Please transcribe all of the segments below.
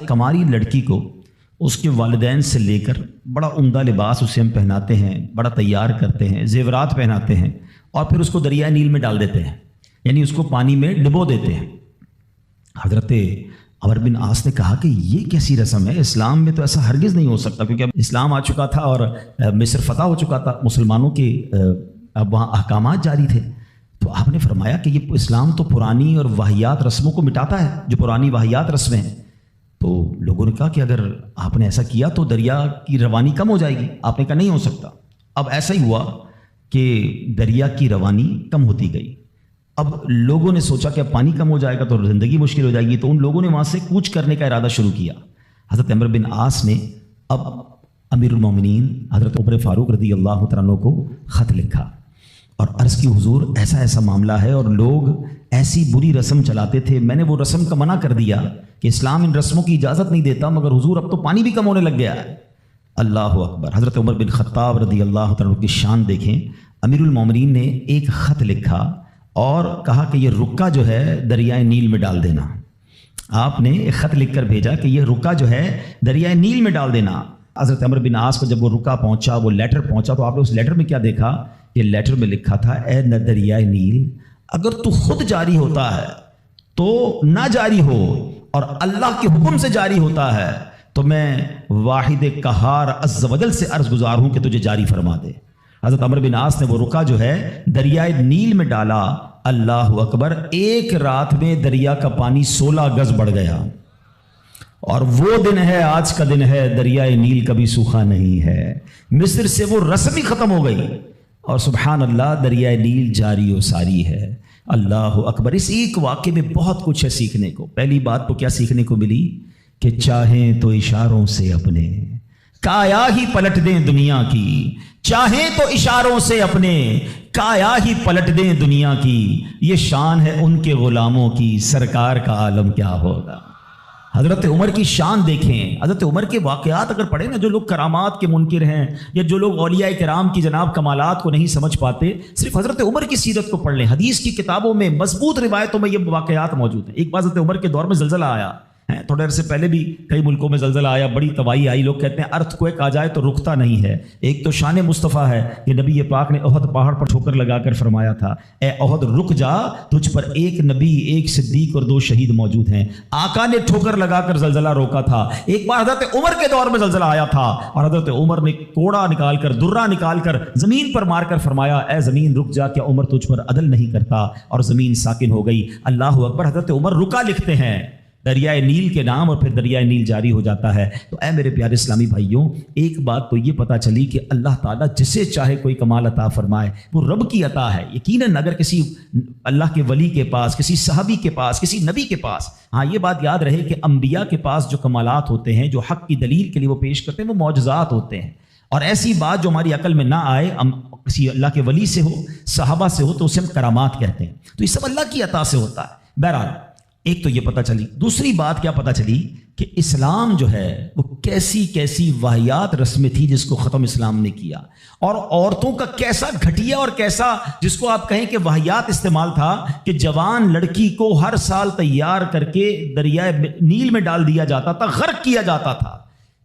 کماری لڑکی کو اس کے والدین سے لے کر بڑا عمدہ لباس اسے ہم پہناتے ہیں، بڑا تیار کرتے ہیں، زیورات پہناتے ہیں، اور پھر اس کو دریائے نیل میں ڈال دیتے ہیں، یعنی اس کو پانی میں ڈبو دیتے ہیں۔ حضرت عمر بن عاص نے کہا کہ یہ کیسی رسم ہے؟ اسلام میں تو ایسا ہرگز نہیں ہو سکتا، کیونکہ اب اسلام آ چکا تھا اور مصر فتح ہو چکا تھا، مسلمانوں کے اب وہاں احکامات جاری تھے۔ تو آپ نے فرمایا کہ یہ اسلام تو پرانی اور واہیات رسموں کو مٹاتا ہے، جو پرانی واہیات رسمیں ہیں۔ تو لوگوں نے کہا کہ اگر آپ نے ایسا کیا تو دریا کی روانی کم ہو جائے گی۔ آپ نے کہا نہیں ہو سکتا۔ اب ایسا ہی ہوا کہ دریا کی روانی کم ہوتی گئی۔ اب لوگوں نے سوچا کہ اب پانی کم ہو جائے گا تو زندگی مشکل ہو جائے گی، تو ان لوگوں نے وہاں سے کوچ کرنے کا ارادہ شروع کیا۔ حضرت عمر بن عاص نے اب امیر المومنین حضرت عمر فاروق رضی اللہ تعالیٰ عنہ کو خط لکھا اور عرض کی حضور ایسا ایسا معاملہ ہے، اور لوگ ایسی بری رسم چلاتے تھے، میں نے وہ رسم کا منع کر دیا کہ اسلام ان رسموں کی اجازت نہیں دیتا، مگر حضور اب تو پانی بھی کم ہونے لگ گیا ہے۔ اللہ اکبر۔ حضرت عمر بن خطاب رضی اللہ تعالیٰ عنہ کی شان دیکھیں۔ امیر المومنین نے ایک خط لکھا اور کہا کہ یہ رکا جو ہے دریائے نیل میں ڈال دینا۔ آپ نے ایک خط لکھ کر بھیجا کہ یہ رکا جو ہے دریائے نیل میں ڈال دینا۔ حضرت عمر بن عاص کو جب وہ رکا پہنچا، وہ لیٹر پہنچا، تو آپ نے اس لیٹر میں کیا دیکھا؟ یہ لیٹر میں لکھا تھا، اے دریائے نیل، اگر تو خود جاری ہوتا ہے تو نہ جاری ہو، اور اللہ کے حکم سے جاری ہوتا ہے تو میں واحد قہار عز و جل سے عرض گزار ہوں کہ تجھے جاری فرما دے۔ حضرت عمر بن عاص نے وہ رکا جو ہے دریائے نیل میں ڈالا۔ اللہ اکبر، ایک رات میں دریا کا پانی 16 گز بڑھ گیا، اور وہ دن ہے، آج کا دن ہے، دریائے نیل کبھی سوکھا نہیں ہے۔ مصر سے وہ رسم ہی ختم ہو گئی، اور سبحان اللہ دریائے نیل جاری و ساری ہے۔ اللہ اکبر۔ اس ایک واقعے میں بہت کچھ ہے سیکھنے کو۔ پہلی بات تو کیا سیکھنے کو ملی کہ چاہیں تو اشاروں سے اپنے کایا ہی پلٹ دیں دنیا کی، چاہیں تو اشاروں سے اپنے کایا ہی پلٹ دیں دنیا کی، یہ شان ہے ان کے غلاموں کی، سرکار کا عالم کیا ہوگا۔ حضرت عمر کی شان دیکھیں۔ حضرت عمر کے واقعات اگر پڑھیں نا، جو لوگ کرامات کے منکر ہیں یا جو لوگ اولیاء کرام کی جناب کمالات کو نہیں سمجھ پاتے، صرف حضرت عمر کی سیرت کو پڑھ لیں۔ حدیث کی کتابوں میں مضبوط روایتوں میں یہ واقعات موجود ہیں۔ ایک بار حضرت عمر کے دور میں زلزلہ آیا، تھوڑے عرصے پہلے بھی کئی ملکوں میں زلزلہ آیا، بڑی تباہی آئی۔ لوگ کہتے ہیں ارتھ کوئک آ جائے تو رکتا نہیں ہے۔ ایک تو شان مصطفیٰ ہے کہ نبی پاک نے احد پہاڑ پر ٹھوکر لگا کر فرمایا تھا، اے احد رک جا، تجھ پر ایک نبی، ایک صدیق اور 2 شہید موجود ہیں۔ آقا نے ٹھوکر لگا کر زلزلہ روکا تھا۔ ایک بار حضرت عمر کے دور میں زلزلہ آیا تھا، اور حضرت عمر نے کوڑا نکال کر، درہ نکال کر زمین پر مار کر فرمایا، اے زمین رک جا، کیا عمر تجھ پر عدل نہیں کرتا؟ اور زمین ساکن ہو گئی۔ اللہ اکبر۔ حضرت عمر رکا لکھتے ہیں دریائے نیل کے نام، اور پھر دریائے نیل جاری ہو جاتا ہے۔ تو اے میرے پیارے اسلامی بھائیوں، ایک بات تو یہ پتہ چلی کہ اللہ تعالیٰ جسے چاہے کوئی کمال عطا فرمائے، وہ رب کی عطا ہے۔ یقیناً اگر کسی اللہ کے ولی کے پاس، کسی صحابی کے پاس، کسی نبی کے پاس، ہاں یہ بات یاد رہے کہ انبیاء کے پاس جو کمالات ہوتے ہیں، جو حق کی دلیل کے لیے وہ پیش کرتے ہیں، وہ معجزات ہوتے ہیں۔ اور ایسی بات جو ہماری عقل میں نہ آئے، کسی اللہ کے ولی سے ہو، صحابہ سے ہو، تو اسے ہم کرامات کہتے ہیں۔ تو یہ سب اللہ کی عطا سے ہوتا ہے۔ بہرحال ایک تو یہ پتہ چلی۔ دوسری بات کیا پتہ چلی کہ اسلام جو ہے وہ کیسی کیسی واہیات رسمیں تھی جس کو ختم اسلام نے کیا، اور عورتوں کا کیسا گھٹیا اور کیسا جس کو آپ کہیں کہ واہیات استعمال تھا کہ جوان لڑکی کو ہر سال تیار کر کے دریائے نیل میں ڈال دیا جاتا تھا، غرق کیا جاتا تھا۔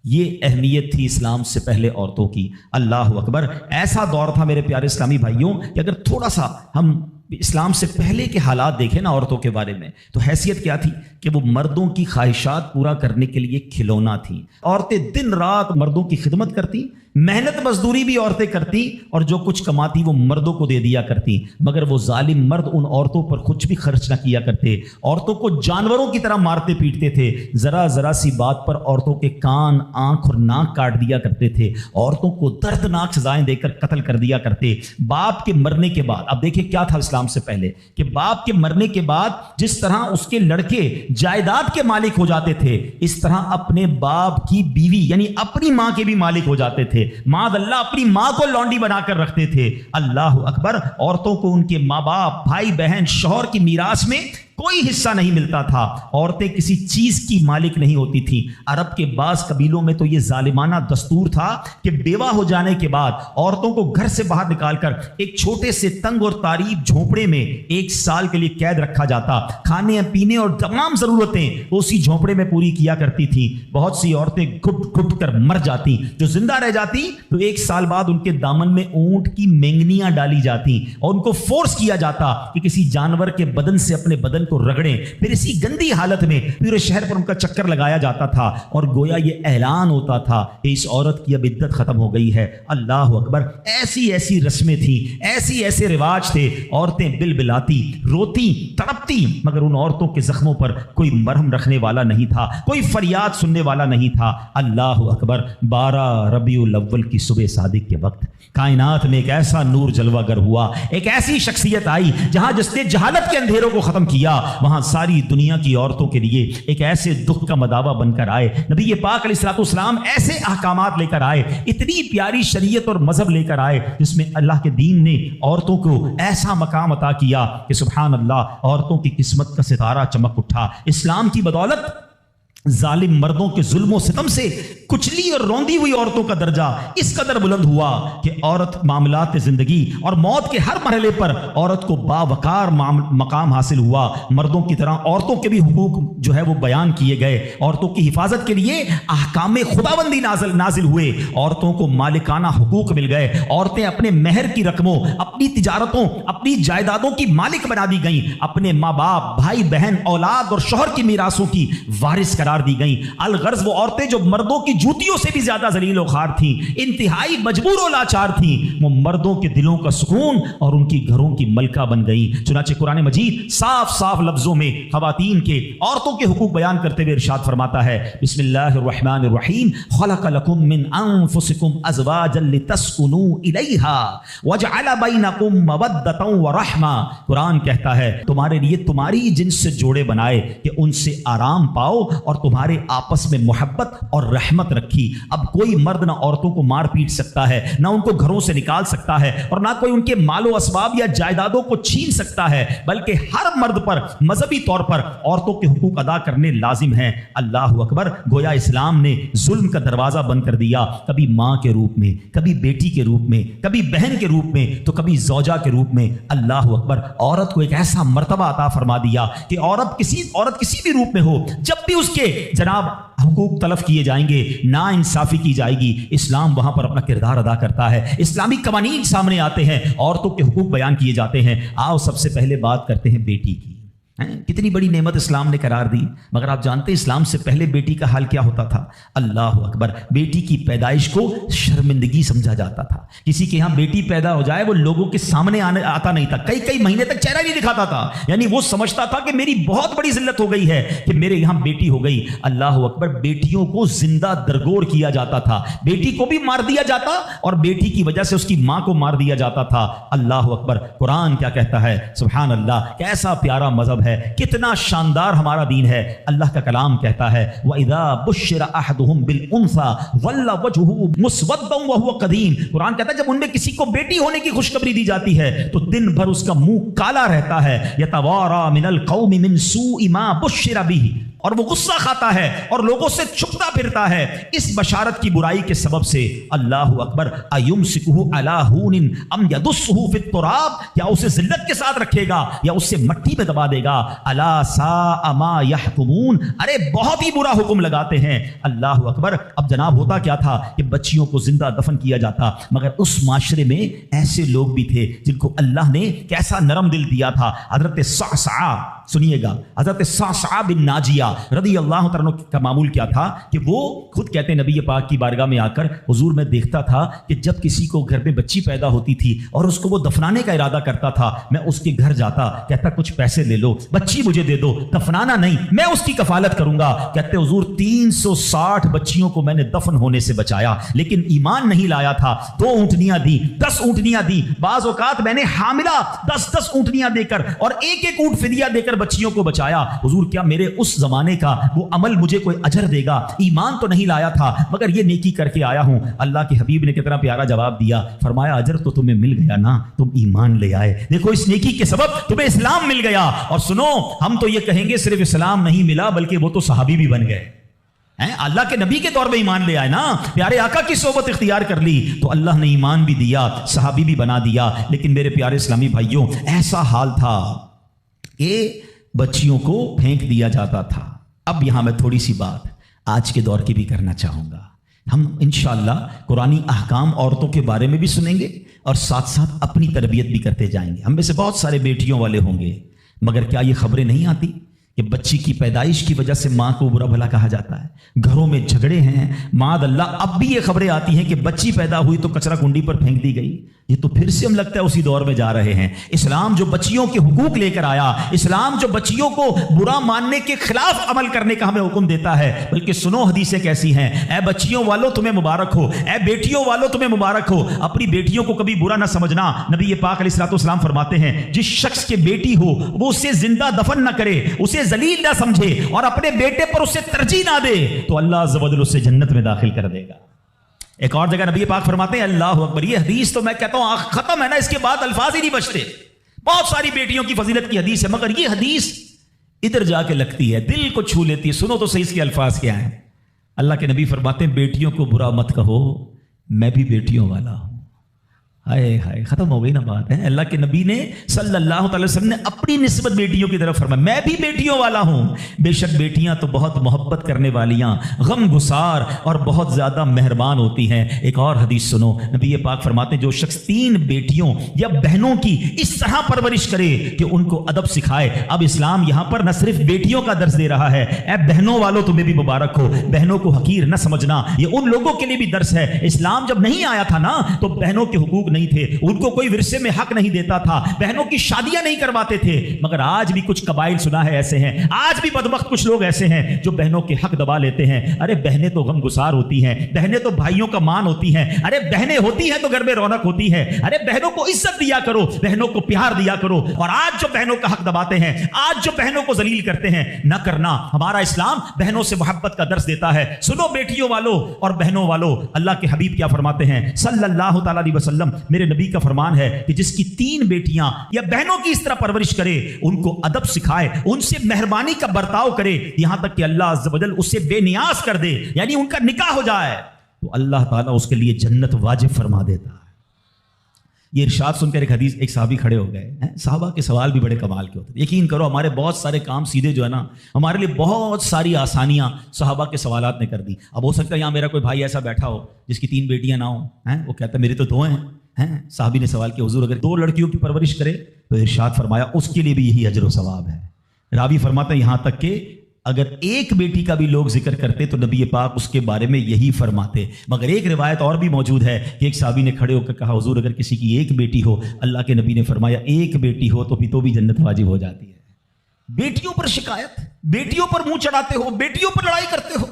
یہ اہمیت تھی اسلام سے پہلے عورتوں کی۔ اللہ اکبر۔ ایسا دور تھا میرے پیارے اسلامی بھائیوں کہ اگر تھوڑا سا ہم اسلام سے پہلے کے حالات دیکھیں نا عورتوں کے بارے میں، تو حیثیت کیا تھی کہ وہ مردوں کی خواہشات پورا کرنے کے لیے کھلونا تھیں۔ عورتیں دن رات مردوں کی خدمت کرتی، محنت مزدوری بھی عورتیں کرتی، اور جو کچھ کماتی وہ مردوں کو دے دیا کرتی، مگر وہ ظالم مرد ان عورتوں پر کچھ بھی خرچ نہ کیا کرتے، عورتوں کو جانوروں کی طرح مارتے پیٹتے تھے۔ ذرا ذرا سی بات پر عورتوں کے کان، آنکھ اور ناک کاٹ دیا کرتے تھے، عورتوں کو دردناک سزائیں دے کر قتل کر دیا کرتے۔ باپ کے مرنے کے بعد، اب دیکھیں کیا تھا اسلام سے پہلے کہ باپ کے مرنے کے بعد جس طرح اس کے لڑکے جائیداد کے مالک ہو جاتے تھے، اس طرح اپنے باپ کی بیوی یعنی اپنی ماں کے بھی مالک ہو جاتے تھے۔ معاذ اللہ اپنی ماں کو لونڈی بنا کر رکھتے تھے۔ اللہ اکبر۔ عورتوں کو ان کے ماں باپ، بھائی بہن، شوہر کی میراث میں کوئی حصہ نہیں ملتا تھا، عورتیں کسی چیز کی مالک نہیں ہوتی تھیں۔ عرب کے بعض قبیلوں میں تو یہ ظالمانہ دستور تھا کہ بیوہ ہو جانے کے بعد عورتوں کو گھر سے باہر نکال کر ایک چھوٹے سے تنگ اور تاریک جھونپڑے میں 1 سال کے لیے قید رکھا جاتا۔ کھانے پینے اور تمام ضرورتیں اسی جھونپڑے میں پوری کیا کرتی تھیں۔ بہت سی عورتیں گھٹ گھٹ کر مر جاتی، جو زندہ رہ جاتی تو 1 سال بعد ان کے دامن میں اونٹ کی مینگنیاں ڈالی جاتی اور ان کو فورس کیا جاتا کہ کسی جانور کے بدن سے اپنے بدن کو رگڑیں، پھر اسی گندی حالت میں پورے شہر پر ان کا چکر لگایا جاتا تھا اور گویا یہ اعلان ہوتا تھا کہ اس عورت کی اب عدت ختم ہو گئی ہے۔ اللہ اکبر، ایسی ایسی رسمیں تھیں، ایسے رواج تھے، عورتیں بلبلاتی، روتی، تڑپتی، مگر ان عورتوں کے زخموں پر کوئی مرہم رکھنے والا نہیں تھا، کوئی فریاد سننے والا نہیں تھا۔ اللہ اکبر، 12 ربیع الاول کی صبح صادق کے وقت کائنات میں ایک ایسا نور جلوہ گر ہوا، ایک ایسی شخصیت آئی جہاں جس نے جہالت کے اندھیروں کو ختم کیا، وہاں ساری دنیا کی عورتوں کے لیے ایک ایسے دکھ کا مداوع بن کر آئے۔ نبی پاک علیہ الصلوۃ والسلام ایسے احکامات لے کر آئے، اتنی پیاری شریعت اور مذہب لے کر آئے جس میں اللہ کے دین نے عورتوں کو ایسا مقام عطا کیا کہ سبحان اللہ، عورتوں کی قسمت کا ستارہ چمک اٹھا۔ اسلام کی بدولت ظالم مردوں کے ظلم و ستم سے کچلی اور روندی ہوئی عورتوں کا درجہ اس قدر بلند ہوا کہ عورت معاملات زندگی اور موت کے ہر مرحلے پر عورت کو باوقار مقام حاصل ہوا۔ مردوں کی طرح عورتوں کے بھی حقوق جو ہے وہ بیان کیے گئے، عورتوں کی حفاظت کے لیے احکام خداوندی نازل ہوئے، عورتوں کو مالکانہ حقوق مل گئے، عورتیں اپنے مہر کی رقموں، اپنی تجارتوں، اپنی جائیدادوں کی مالک بنا دی گئیں، اپنے ماں باپ، بھائی بہن، اولاد اور شوہر کی میراثوں کی وارث قرار دی گئیں۔ الغرض وہ عورتیں جو مردوں کی جوتیوں سے بھی زیادہ ذلیل و خوار تھیں، انتہائی مجبور و لاچار تھیں، وہ مردوں کے دلوں کا سکون اور ان کی گھروں کی ملکہ بن گئیں۔ چنانچہ قرآن مجید صاف لفظوں میں خواتین کے، عورتوں کے حقوق بیان کرتے ہوئے ارشاد فرماتا ہے، بسم اللہ الرحمن الرحیم، خلق لکم من انفسکم ازواجا لتسکنوا الیہا وجعل بینکم مودۃ ورحمہ۔ قرآن کہتا ہے تمہارے لیے تمہاری جنس سے جوڑے بنائے کہ ان سے آرام پاؤ اور تمہارے آپس میں محبت اور رحمت رکھی۔ اب کوئی مرد نہ عورتوں کو مار پیٹ سکتا ہے، نہ ان کو گھروں سے نکال سکتا ہے، اور نہ کوئی ان کے مال و اسباب یا جائیدادوں کو چھین سکتا ہے، بلکہ ہر مرد پر مذہبی طور پر عورتوں کے حقوق ادا کرنے لازم ہیں۔ اللہ اکبر، گویا اسلام نے ظلم کا دروازہ بند کر دیا، کبھی ماں کے روپ میں، کبھی بیٹی کے روپ میں، کبھی بہن کے روپ میں، تو کبھی زوجہ کے روپ میں۔ اللہ اکبر، عورت کو ایک ایسا مرتبہ عطا فرما دیا کہ عورت کسی بھی روپ میں ہو، جب بھی اس کے جناب حقوق تلف کیے جائیں گے، نا انصافی کی جائے گی، اسلام وہاں پر اپنا کردار ادا کرتا ہے، اسلامی قوانین سامنے آتے ہیں، عورتوں کے حقوق بیان کیے جاتے ہیں۔ آؤ سب سے پہلے بات کرتے ہیں بیٹی کی۔ کتنی بڑی نعمت اسلام نے قرار دی، مگر آپ جانتے ہیں اسلام سے پہلے بیٹی کا حال کیا ہوتا تھا؟ اللہ اکبر، بیٹی کی پیدائش کو شرمندگی سمجھا جاتا تھا۔ کسی کے یہاں بیٹی پیدا ہو جائے وہ لوگوں کے سامنے آتا نہیں تھا، کئی مہینے تک چہرہ نہیں دکھاتا تھا، یعنی وہ سمجھتا تھا کہ میری بہت بڑی ذلت ہو گئی ہے کہ میرے یہاں بیٹی ہو گئی۔ اللہ اکبر، بیٹیوں کو زندہ درگور کیا جاتا تھا، بیٹی کو بھی مار دیا جاتا اور بیٹی کی وجہ سے اس کی ماں کو مار دیا جاتا تھا۔ اللہ اکبر، قرآن کیا کہتا ہے؟ سبحان اللہ، کیسا پیارا مذہب ہے، کتنا شاندار ہمارا دین ہے۔ اللہ کا کلام کہتا ہے وَإِذَا بُشِّرَ أَحَدُهُمْ بِالْأُنثَىٰ ظَلَّ وَجْهُهُ مُسْوَدًّا وَهُوَ كَظِيمٌ۔ قرآن کہتا ہے جب ان میں کسی کو بیٹی ہونے کی خوشخبری دی جاتی ہے تو دن بھر اس کا منہ کالا رہتا ہے، يَتَوَارَىٰ مِنَ الْقَوْمِ مِنْ سُوءِ مَا بُشِّرَ بِهِ، اور وہ غصہ کھاتا ہے اور لوگوں سے چھپتا پھرتا ہے اس بشارت کی برائی کے سبب سے۔ اللہ اکبر، اَيُمْسِكُهُ عَلَىٰ هُونٍ أَمْ يَدُسُّهُ فِي التُّرَابِ، کیا اسے ذلت کے ساتھ رکھے گا یا اسے مٹی میں دبا دے گا؟ أَلَا سَاءَ مَا يَحْكُمُونَ، ارے بہت ہی برا حکم لگاتے ہیں۔ اللہ اکبر، اب جناب ہوتا کیا تھا کہ بچیوں کو زندہ دفن کیا جاتا، مگر اس معاشرے میں ایسے لوگ بھی تھے جن کو اللہ نے کیسا نرم دل دیا تھا۔ حضرت صعصعہ، سنیے گا، حضرت صعصعہ بن ناجیہ رضی اللہ تعالیٰ عنہ کا معمول کیا تھا کہ وہ خود کہتے ہیں نبی پاک کی بارگاہ میں آ کر، حضور میں دیکھتا تھا کہ جب کسی کو گھر میں بچی پیدا ہوتی تھی اور اس کو وہ دفنانے کا ارادہ کرتا تھا، میں اس کے گھر جاتا، کہتا کچھ پیسے لے لو، بچی مجھے دے دو، دفنانا نہیں، میں اس کی کفالت کروں گا۔ کہتے حضور 360 بچیوں کو میں نے دفن ہونے سے بچایا، لیکن ایمان نہیں لایا تھا، 2 اونٹنیاں دی، 10 اونٹنیاں دی، بعض اوقات میں نے حاملہ 10 اونٹنیاں دے کر اور ایک اونٹ فدیہ دے کر بچیوں کو بچایا۔ حضور کیا میرے اس زمانے لانے کا وہ عمل مجھے کوئی اجر دے گا؟ ایمان تو نہیں لایا تھا مگر یہ نیکی کر کے آیا ہوں۔ اللہ کے حبیب نے کتنا پیارا جواب دیا، فرمایا اجر تو تمہیں مل گیا نا، تم ایمان لے آئے، دیکھو اس نیکی کے سبب تمہیں اسلام مل گیا۔ اور سنو، ہم تو یہ کہیں گے صرف اسلام نہیں ملا بلکہ وہ تو صحابی بھی بن گئے، اللہ کے نبی کے طور پہ ایمان لے آئے نا، پیارے آقا کی صحبت اختیار کر لی تو اللہ نے ایمان بھی دیا، صحابی بھی بنا دیا۔ لیکن میرے پیارے اسلامی بھائیوں، ایسا حال تھا کہ بچیوں کو پھینک دیا جاتا تھا۔ اب یہاں میں تھوڑی سی بات آج کے دور کی بھی کرنا چاہوں گا۔ ہم انشاءاللہ قرآنی احکام عورتوں کے بارے میں بھی سنیں گے اور ساتھ ساتھ اپنی تربیت بھی کرتے جائیں گے۔ ہم میں سے بہت سارے بیٹیوں والے ہوں گے، مگر کیا یہ خبریں نہیں آتی کہ بچی کی پیدائش کی وجہ سے ماں کو برا بھلا کہا جاتا ہے، گھروں میں جھگڑے ہیں، معاذ اللہ اب بھی یہ خبریں آتی ہیں کہ بچی پیدا ہوئی تو کچرا کنڈی پر پھینک دی گئی۔ یہ تو پھر سے ہم لگتا ہے اسی دور میں جا رہے ہیں۔ اسلام جو بچیوں کے حقوق لے کر آیا، اسلام جو بچیوں کو برا ماننے کے خلاف عمل کرنے کا ہمیں حکم دیتا ہے، بلکہ سنو حدیثیں کیسی ہیں۔ اے بچیوں والو تمہیں مبارک ہو، اے بیٹیوں والو تمہیں مبارک ہو، اپنی بیٹیوں کو کبھی برا نہ سمجھنا۔ نبی پاک علیہ الصلوۃ والسلام فرماتے ہیں جس شخص کے بیٹی ہو وہ اسے زندہ دفن نہ کرے، اسے ذلیل نہ سمجھے اور اپنے بیٹے پر اسے ترجیح نہ دے تو اللہ عز و جل اسے جنت میں داخل کر دے گا۔ ایک اور جگہ نبی پاک فرماتے ہیں اللہ اکبر، یہ حدیث تو میں کہتا ہوں ختم ہے نا، اس کے بعد الفاظ ہی نہیں بچتے۔ بہت ساری بیٹیوں کی فضیلت کی حدیث ہے مگر یہ حدیث ادھر جا کے لگتی ہے، دل کو چھو لیتی ہے۔ سنو تو صحیح اس کے الفاظ کیا ہیں۔ اللہ کے نبی فرماتے ہیں بیٹیوں کو برا مت کہو، میں بھی بیٹیوں والا ہوں۔ ہائے ہائے، ختم ہو گئی نا بات ہے۔ اللہ کے نبی نے صلی اللہ تعالی وسلم نے اپنی نسبت بیٹیوں کی طرف فرمایا میں بھی بیٹیوں والا ہوں۔ بے شک بیٹیاں تو بہت محبت کرنے والیاں، غم گسار اور بہت زیادہ مہربان ہوتی ہیں۔ ایک اور حدیث سنو، نبی پاک فرماتے ہیں جو شخص 3 بیٹیوں یا بہنوں کی اس طرح پرورش کرے کہ ان کو ادب سکھائے۔ اب اسلام یہاں پر نہ صرف بیٹیوں کا درس دے رہا ہے، اے بہنوں والوں تمہیں بھی مبارک ہو، بہنوں کو حقیر نہ سمجھنا، یہ ان لوگوں کے لیے بھی درس ہے۔ اسلام جب نہیں آیا تھا نا تو بہنوں کے حقوق نہیں تھے، ان کو کوئی ورثے میں حق نہیں دیتا تھا، بہنوں کی شادیاں نہیں کرواتے تھے۔ مگر آج بھی کچھ قبائل سنا ہے ایسے ہیں، آج بھی بدبخت کچھ لوگ ایسے ہیں جو بہنوں کے حق دبا لیتے ہیں۔ ارے بہنیں تو غم گسار ہوتی ہیں، بہنیں تو بھائیوں کا مان ہوتی ہیں، ارے بہنیں ہوتی ہیں تو گھر میں رونق ہوتی ہے۔ ارے بہنوں کو عزت دیا کرو، بہنوں کو پیار دیا کرو۔ اور آج جو بہنوں کا حق دباتے ہیں، آج جو بہنوں کو ذلیل کرتے ہیں، نہ کرنا۔ ہمارا اسلام بہنوں سے محبت کا درس دیتا ہے۔ سنو بیٹیوں والو اور بہنوں والو، اللہ کے حبیب کیا فرماتے ہیں صلی اللہ تعالی علیہ وسلم، میرے نبی کا فرمان ہے کہ جس کی 3 بیٹیاں یا بہنوں کی اس طرح پرورش کرے، ان کو ادب سکھائے، ان سے مہربانی کا برتاؤ کرے، یہاں تک کہ اللہ عز و جل اسے بے نیاز کر دے، یعنی ان کا نکاح ہو جائے، تو اللہ تعالیٰ اس کے لیے جنت واجب فرما دیتا ہے۔ یہ ارشاد سن کر ایک صحابی کھڑے ہو گئے۔ صحابہ کے سوال بھی بڑے کمال کے ہوتے ہیں۔ یقین کرو ہمارے بہت سارے کام سیدھے جو ہے نا، ہمارے لیے بہت ساری آسانیاں صحابہ کے سوالات نے کر دی۔ اب ہو سکتا ہے یہاں میرا کوئی بھائی ایسا بیٹھا ہو جس کی 3 بیٹیاں نہ ہوں، وہ کہتا ہے میری تو 2 ہیں۔ صحابی نے سوال کیا حضور اگر 2 لڑکیوں کی پرورش کرے تو ارشاد فرمایا اس کے لیے بھی یہی اجر و ثواب ہے۔ راوی فرماتا ہے یہاں تک کہ اگر ایک بیٹی کا بھی لوگ ذکر کرتے تو نبی پاک اس کے بارے میں یہی فرماتے۔ مگر ایک روایت اور بھی موجود ہے کہ ایک صحابی نے کھڑے ہو کر کہا حضور اگر کسی کی 1 بیٹی ہو، اللہ کے نبی نے فرمایا 1 بیٹی ہو تو بھی جنت واجب ہو جاتی ہے۔ بیٹیوں پر شکایت، بیٹیوں پر منہ چڑھاتے ہو، بیٹیوں پر لڑائی کرتے ہو،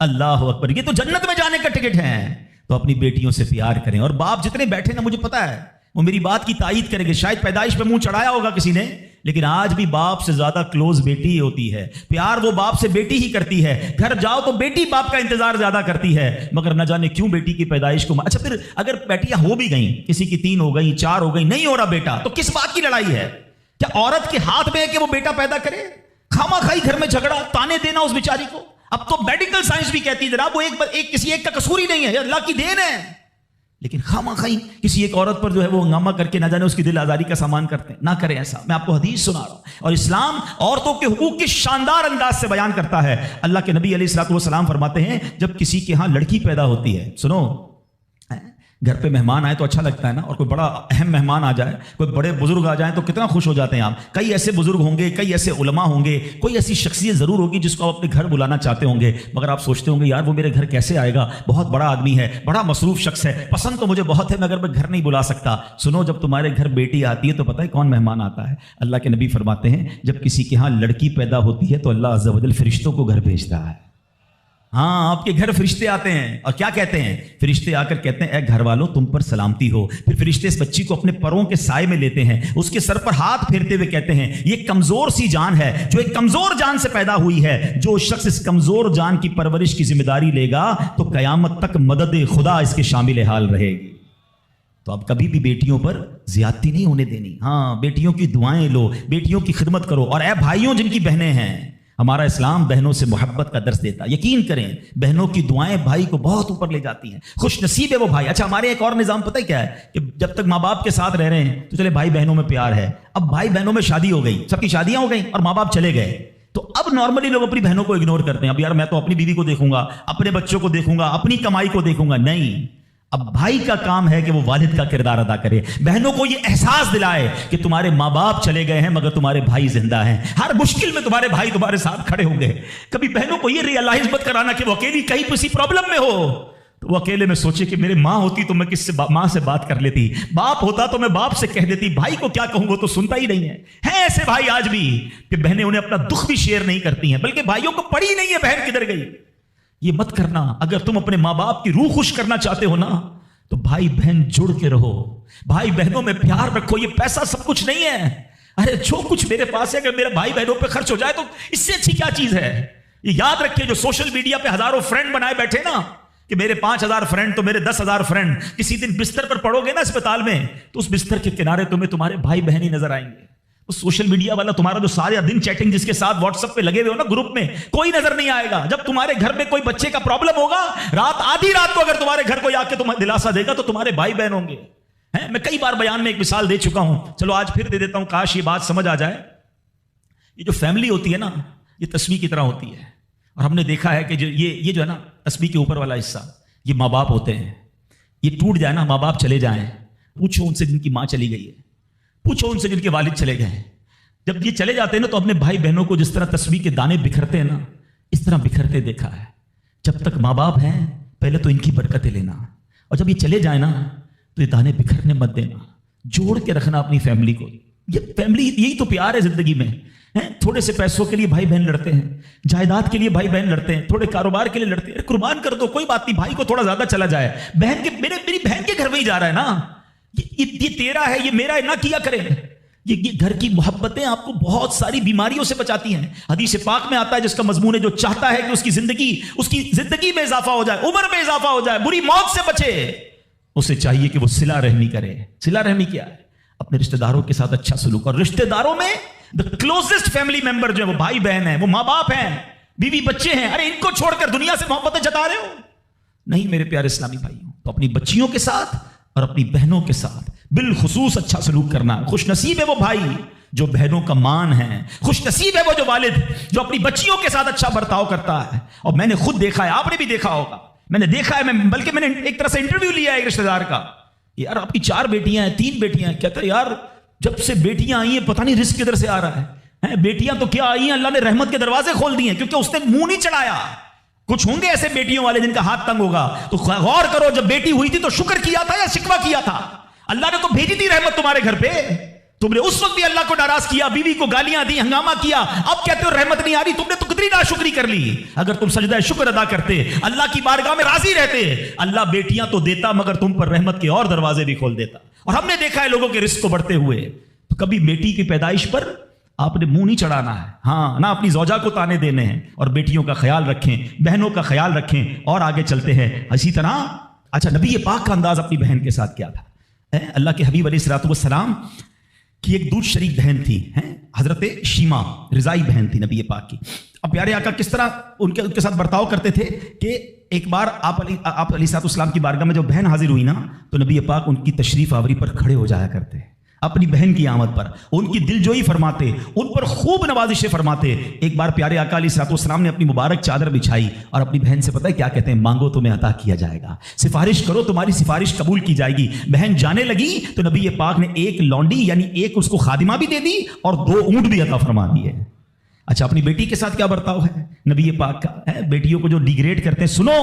اللہ اکبر، یہ تو جنت میں جانے کا ٹکٹ ہے۔ تو اپنی بیٹیوں سے پیار کریں۔ اور باپ جتنے بیٹھے نا، مجھے پتا ہے وہ میری بات کی تائید کریں گے، شاید پیدائش پہ منہ چڑھایا ہوگا کسی نے، لیکن آج بھی باپ سے زیادہ کلوز بیٹی ہی ہوتی ہے، پیار وہ باپ سے بیٹی ہی کرتی ہے۔ گھر جاؤ تو بیٹی باپ کا انتظار زیادہ کرتی ہے، مگر نہ جانے کیوں بیٹی کی پیدائش کو اچھا پھر اگر بیٹیاں ہو بھی گئیں، کسی کی 3 ہو گئیں، 4 ہو گئیں، نہیں ہو رہا بیٹا، تو کس بات کی لڑائی ہے؟ کیا عورت کے ہاتھ میں ہے کہ وہ بیٹا پیدا کرے؟ خامہ خائی گھر میں جھگڑا، تانے دینا اس بیچاری کو۔ اب تو میڈیکل سائنس بھی کہتی ہے جناب وہ کسی ایک کا قصور ہی نہیں ہے، اللہ کی دین ہے، لیکن خامہ خائی کسی ایک عورت پر جو ہے وہ ہنگامہ کر کے نہ جانے اس کی دل آزاری کا سامان کرتے ہیں۔ نہ کریں ایسا، میں آپ کو حدیث سنا رہا ہوں، اور اسلام عورتوں کے حقوق کی شاندار انداز سے بیان کرتا ہے۔ اللہ کے نبی علیہ الصلوۃ والسلام فرماتے ہیں جب کسی کے ہاں لڑکی پیدا ہوتی ہے، سنو گھر پہ مہمان آئے تو اچھا لگتا ہے نا، اور کوئی بڑا اہم مہمان آ جائے، کوئی بڑے بزرگ آ جائیں تو کتنا خوش ہو جاتے ہیں آپ۔ کئی ایسے بزرگ ہوں گے، کئی ایسے علماء ہوں گے، کوئی ایسی شخصیت ضرور ہوگی جس کو آپ اپنے گھر بلانا چاہتے ہوں گے، مگر آپ سوچتے ہوں گے یار وہ میرے گھر کیسے آئے گا، بہت بڑا آدمی ہے، بڑا مصروف شخص ہے، پسند تو مجھے بہت ہے مگر میں گھر نہیں بلا سکتا۔ سنو جب تمہارے گھر بیٹی آتی ہے تو پتہ ہے کون مہمان آتا ہے؟ اللہ کے نبی فرماتے ہیں جب کسی کے ہاں لڑکی پیدا ہوتی ہے تو اللہ عز و جل فرشتوں کو گھر بھیجتا ہے۔ ہاں آپ کے گھر فرشتے آتے ہیں اور کیا کہتے ہیں؟ فرشتے آ کر کہتے ہیں اے گھر والوں تم پر سلامتی ہو. پھر فرشتے اس بچی کو اپنے پروں کے سائے میں لیتے ہیں, اس کے سر پر ہاتھ پھیرتے ہوئے کہتے ہیں یہ کمزور سی جان ہے جو ایک کمزور جان سے پیدا ہوئی ہے, جو شخص اس کمزور جان کی پرورش کی ذمہ داری لے گا تو قیامت تک مدد خدا اس کے شامل حال رہے گی. تو اب کبھی بھی بیٹیوں پر زیادتی نہیں ہونے دینی. ہاں بیٹیوں کی دعائیں لو, بیٹیوں کی خدمت کرو. اور اے بھائیوں جن کی بہنیں ہیں, ہمارا اسلام بہنوں سے محبت کا درس دیتا ہے. یقین کریں بہنوں کی دعائیں بھائی کو بہت اوپر لے جاتی ہیں. خوش نصیب ہے وہ بھائی. اچھا ہمارے ایک اور نظام پتہ ہے کیا ہے کہ جب تک ماں باپ کے ساتھ رہ رہے ہیں تو چلے بھائی بہنوں میں پیار ہے. اب بھائی بہنوں میں شادی ہو گئی, سب کی شادیاں ہو گئی اور ماں باپ چلے گئے, تو اب نارملی لوگ اپنی بہنوں کو اگنور کرتے ہیں. اب یار میں تو اپنی بیوی کو دیکھوں گا, اپنے بچوں کو دیکھوں گا, اپنی کمائی کو دیکھوں گا. نہیں, اب بھائی کا کام ہے کہ وہ والد کا کردار ادا کرے, بہنوں کو یہ احساس دلائے کہ تمہارے ماں باپ چلے گئے ہیں مگر تمہارے بھائی زندہ ہیں, ہر مشکل میں تمہارے بھائی تمہارے ساتھ کھڑے ہوں گے. کبھی بہنوں کو یہ ریئلائز مت کرانا کہ وہ اکیلی کہیں کسی پرابلم میں ہو تو وہ اکیلے میں سوچے کہ میرے ماں ہوتی تو میں کس سے ماں سے بات کر لیتی, باپ ہوتا تو میں باپ سے کہہ دیتی, بھائی کو کیا کہوں گا تو سنتا ہی نہیں ہے. ہیں ایسے بھائی آج بھی کہ بہنیں انہیں اپنا دکھ بھی شیئر نہیں کرتی ہیں, بلکہ بھائیوں کو پڑی نہیں ہے بہن کدھر گئی. یہ مت کرنا. اگر تم اپنے ماں باپ کی روح خوش کرنا چاہتے ہو نا تو بھائی بہن جڑ کے رہو, بھائی بہنوں میں پیار رکھو. یہ پیسہ سب کچھ نہیں ہے. ارے جو کچھ میرے پاس ہے اگر میرے بھائی بہنوں پہ خرچ ہو جائے تو اس سے اچھی کیا چیز ہے. یہ یاد رکھیں جو سوشل میڈیا پہ ہزاروں فرینڈ بنائے بیٹھے نا کہ میرے 5000 فرینڈ تو میرے 10,000 فرینڈ, کسی دن بستر پر پڑو گے نا اسپتال میں تو اس بستر کے کنارے تمہیں تمہارے بھائی بہن ہی نظر آئیں گے. اس سوشل میڈیا والا تمہارا جو سارے دن چیٹنگ جس کے ساتھ واٹس ایپ پہ لگے ہوئے ہو نا گروپ میں, کوئی نظر نہیں آئے گا. جب تمہارے گھر میں کوئی بچے کا پرابلم ہوگا رات آدھی رات کو اگر تمہارے گھر کوئی آ کے تمہیں دلاسا دے گا تو تمہارے بھائی بہن ہوں گے. میں کئی بار بیان میں ایک مثال دے چکا ہوں, چلو آج پھر دے دیتا ہوں, کاش یہ بات سمجھ آ جائے. یہ جو فیملی ہوتی ہے نا یہ تسبیح کی طرح ہوتی ہے, اور ہم نے دیکھا ہے کہ یہ جو ہے نا تسبیح کے اوپر والا حصہ یہ ماں باپ ہوتے ہیں. یہ ٹوٹ جائے نا, ماں باپ چلے جائیں, پوچھو ان سے جن کی ماں چلی گئی ہے, پوچھو ان سے جن کے والد چلے گئے ہیں. جب یہ چلے جاتے ہیں نا تو اپنے بھائی بہنوں کو جس طرح تسبیح کے دانے بکھرتے ہیں نا اس طرح بکھرتے دیکھا ہے. جب تک ماں باپ ہیں پہلے تو ان کی برکتیں لینا, اور جب یہ چلے جائیں نا تو یہ دانے بکھرنے مت دینا, جوڑ کے رکھنا اپنی فیملی کو. یہ فیملی یہی تو پیار ہے زندگی میں. تھوڑے سے پیسوں کے لیے بھائی بہن لڑتے ہیں, جائیداد کے لیے بھائی بہن لڑتے ہیں, تھوڑے کاروبار کے لیے لڑتے ہیں. قربان کر دو, کوئی بات نہیں, بھائی کو تھوڑا زیادہ چلا جائے, بہن کے میری بہن کے گھر میں ہی جا رہا ہے نا, یہ تیرا ہے یہ میرا ہے نہ کیا کرے. یہ گھر کی محبتیں آپ کو بہت ساری بیماریوں سے بچاتی ہیں. حدیث پاک میں آتا ہے جس کا مضمون ہے جو چاہتا ہے کہ اس کی زندگی میں اضافہ ہو جائے, عمر میں اضافہ ہو جائے, بری موت سے بچے, اسے چاہیے کہ وہ صلہ رحمی کرے. صلہ رحمی کیا ہے؟ اپنے رشتہ داروں کے ساتھ اچھا سلوک. اور رشتہ داروں میں the closest family member جو ہے وہ بھائی بہن ہیں, وہ ماں باپ ہیں, بیوی بچے ہیں. ارے ان کو چھوڑ کر دنیا سے محبتیں جتا رہے ہو؟ نہیں میرے پیارے اسلامی بھائیوں. تو اپنی بچیوں کے ساتھ اور اپنی بہنوں کے ساتھ بالخصوص اچھا سلوک کرنا. خوش نصیب ہے وہ بھائی جو بہنوں کا مان ہے, خوش نصیب ہے وہ جو والد جو اپنی بچیوں کے ساتھ اچھا برتاؤ کرتا ہے. اور میں نے خود دیکھا ہے, آپ نے بھی دیکھا ہوگا, میں نے دیکھا ہے, بلکہ میں نے ایک طرح سے انٹرویو لیا ہے ایک رشتہ دار کا. یار آپ کی 4 بیٹیاں ہیں, 3 بیٹیاں ہیں. کہتا ہے یار جب سے بیٹیاں آئی ہیں پتہ نہیں رزق کدھر سے آ رہا ہے. بیٹیاں تو کیا آئی ہیں, اللہ نے رحمت کے دروازے کھول دیے ہیں, کیونکہ اس نے منہ نہیں چڑھایا. کچھ ہوں گے ایسے بیٹیوں والے جن کا ہاتھ تنگ ہوگا, تو غور کرو جب بیٹی ہوئی تھی تو شکر کیا تھا یا شکوہ کیا تھا؟ اللہ نے تو بھیجی تھی رحمت تمہارے گھر پہ, تم نے اس وقت بھی اللہ کو ناراض کیا, بیوی کو گالیاں دی, ہنگامہ کیا, اب کہتے ہو رحمت نہیں آ رہی. تم نے تو کتنی ناشکری کر لی. اگر تم سجدہ شکر ادا کرتے, اللہ کی بارگاہ میں راضی رہتے, اللہ بیٹیاں تو دیتا مگر تم پر رحمت کے اور دروازے بھی کھول دیتا. اور ہم نے دیکھا ہے لوگوں کے رزق کو بڑھتے ہوئے. تو کبھی بیٹی کی پیدائش پر آپ نے منہ نہیں چڑھانا ہے, ہاں نہ اپنی زوجہ کو تانے دینے ہیں. اور بیٹیوں کا خیال رکھیں, بہنوں کا خیال رکھیں. اور آگے چلتے ہیں اسی طرح. اچھا نبی پاک کا انداز اپنی بہن کے ساتھ کیا تھا؟ اللہ کے حبیب علیہ الصلوۃ والسلام کی ایک دودھ شریک بہن تھی, حضرت شیما, رضائی بہن تھی نبی پاک کی. اب پیارے آقا کس طرح ان کے ساتھ برتاؤ کرتے تھے کہ ایک بار آپ علیہ الصلوۃ والسلام کی بارگاہ میں جب بہن حاضر ہوئی نا تو نبی پاک ان کی تشریف آوری پر کھڑے ہو جایا کرتے, اپنی بہن کی آمد پر ان کی دل جوئی فرماتے, ان پر خوب نوازشیں فرماتے. ایک بار پیارے آقا علیہ الصلوۃ والسلام نے اپنی مبارک چادر بچھائی اور اپنی بہن سے پتہ ہے کیا کہتے ہیں؟ مانگو تمہیں عطا کیا جائے گا, سفارش کرو تمہاری سفارش قبول کی جائے گی. بہن جانے لگی تو نبی پاک نے ایک لونڈی یعنی ایک اس کو خادمہ بھی دے دی اور 2 اونٹ بھی عطا فرما دیے. اچھا اپنی بیٹی کے ساتھ کیا برتاؤ ہے؟ نبی پاک کا ہے، بیٹیوں کو جو ڈیگریڈ کرتے ہیں. سنو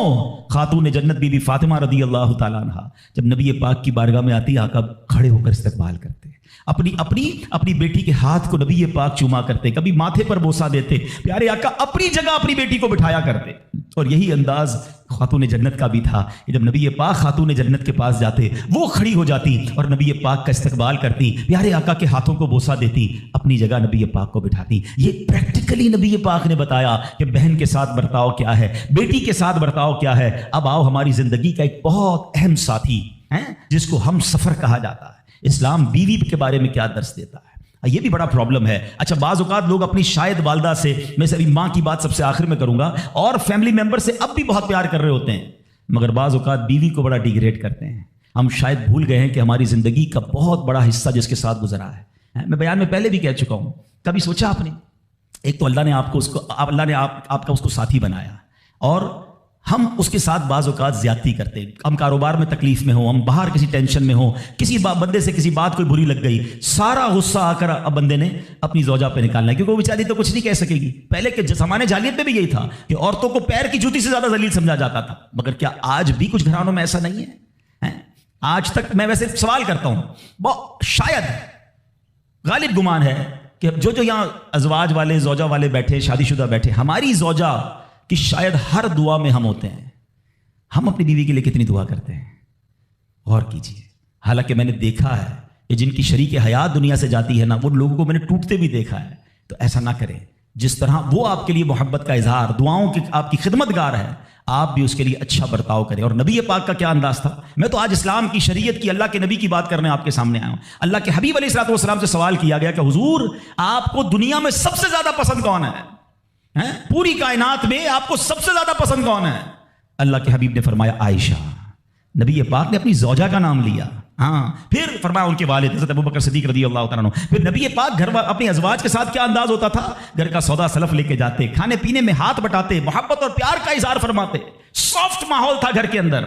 خاتون جنت بی بی فاطمہ رضی اللہ تعالیٰ عنہ جب نبی پاک کی بارگاہ میں آتی، آقا کھڑے ہو کر استقبال کرتے، اپنی بیٹی کے ہاتھ کو نبی پاک چوما کرتے، کبھی ماتھے پر بوسہ دیتے. پیارے آقا اپنی جگہ اپنی بیٹی کو بٹھایا کرتے. اور یہی انداز خاتون جنت کا بھی تھا کہ جب نبی پاک خاتون جنت کے پاس جاتے، وہ کھڑی ہو جاتی اور نبی پاک کا استقبال کرتی، پیارے آقا کے ہاتھوں کو بوسہ دیتی، اپنی جگہ نبی پاک کو بٹھاتی. یہ پریکٹیکلی نبی پاک نے بتایا کہ بہن کے ساتھ برتاؤ کیا ہے، بیٹی کے ساتھ برتاؤ کیا ہے. اب آؤ ہماری زندگی کا ایک بہت اہم ساتھی ہے جس کو ہم سفر کہا جاتا ہے. اسلام بیوی کے بارے میں کیا درس دیتا ہے؟ یہ بھی بڑا پرابلم ہے. اچھا بعض اوقات لوگ اپنی شاید والدہ سے، میں ابھی ماں کی بات سب سے آخر میں کروں گا، اور فیملی ممبر سے اب بھی بہت پیار کر رہے ہوتے ہیں، مگر بعض اوقات بیوی کو بڑا ڈیگریڈ کرتے ہیں. ہم شاید بھول گئے ہیں کہ ہماری زندگی کا بہت بڑا حصہ جس کے ساتھ گزرا ہے. میں بیان میں پہلے بھی کہہ چکا ہوں. کبھی سوچا آپ نے، ایک تو اللہ نے آپ کا اس کو ساتھی بنایا، اور ہم اس کے ساتھ بعض اوقات زیادتی کرتے ہیں. ہم کاروبار میں تکلیف میں ہوں، ہم باہر کسی ٹینشن میں ہوں، کسی بندے سے کسی بات کوئی بری لگ گئی، سارا غصہ آ کر اب بندے نے اپنی زوجہ پہ نکالنا ہے، کیونکہ وہ بیچاری تو کچھ نہیں کہہ سکے گی. پہلے کے زمانے جاہلیت میں بھی یہی تھا کہ عورتوں کو پیر کی جوتی سے زیادہ ذلیل سمجھا جاتا تھا. مگر کیا آج بھی کچھ گھرانوں میں ایسا نہیں ہے؟ آج تک میں ویسے سوال کرتا ہوں، شاید غالب گمان ہے کہ جو یہاں ازواج والے، زوجہ والے بیٹھے، شادی شدہ بیٹھے، ہماری زوجہ کہ شاید ہر دعا میں ہم ہوتے ہیں. ہم اپنی بیوی کے لیے کتنی دعا کرتے ہیں، غور کیجیے. حالانکہ میں نے دیکھا ہے کہ جن کی شریک حیات دنیا سے جاتی ہے نا، وہ لوگوں کو میں نے ٹوٹتے بھی دیکھا ہے. تو ایسا نہ کریں. جس طرح وہ آپ کے لیے محبت کا اظہار، دعاؤں کی آپ کی خدمت گار ہے، آپ بھی اس کے لیے اچھا برتاؤ کریں. اور نبی پاک کا کیا انداز تھا. میں تو آج اسلام کی شریعت کی، اللہ کے نبی کی بات کرنے آپ کے سامنے آیا ہوں. اللہ کے حبیب علیہ الصلوۃ والسلام سے سوال کیا گیا کہ حضور آپ کو دنیا میں سب سے زیادہ پسند کون ہے؟ پوری کائنات میں آپ کو سب سے زیادہ پسند کون ہے؟ اللہ کے حبیب نے فرمایا عائشہ. نبی پاک نے اپنی زوجہ کا نام لیا. پھر فرمایا ان کے والد حضرت ابوبکر صدیق رضی اللہ تعالیٰ عنہ. پھر نبی پاک گھر اپنے ازواج کے ساتھ کیا انداز ہوتا تھا؟ گھر کا سودا سلف لے کے جاتے، کھانے پینے میں ہاتھ بٹاتے، محبت اور پیار کا اظہار فرماتے. سافٹ ماحول تھا گھر کے اندر.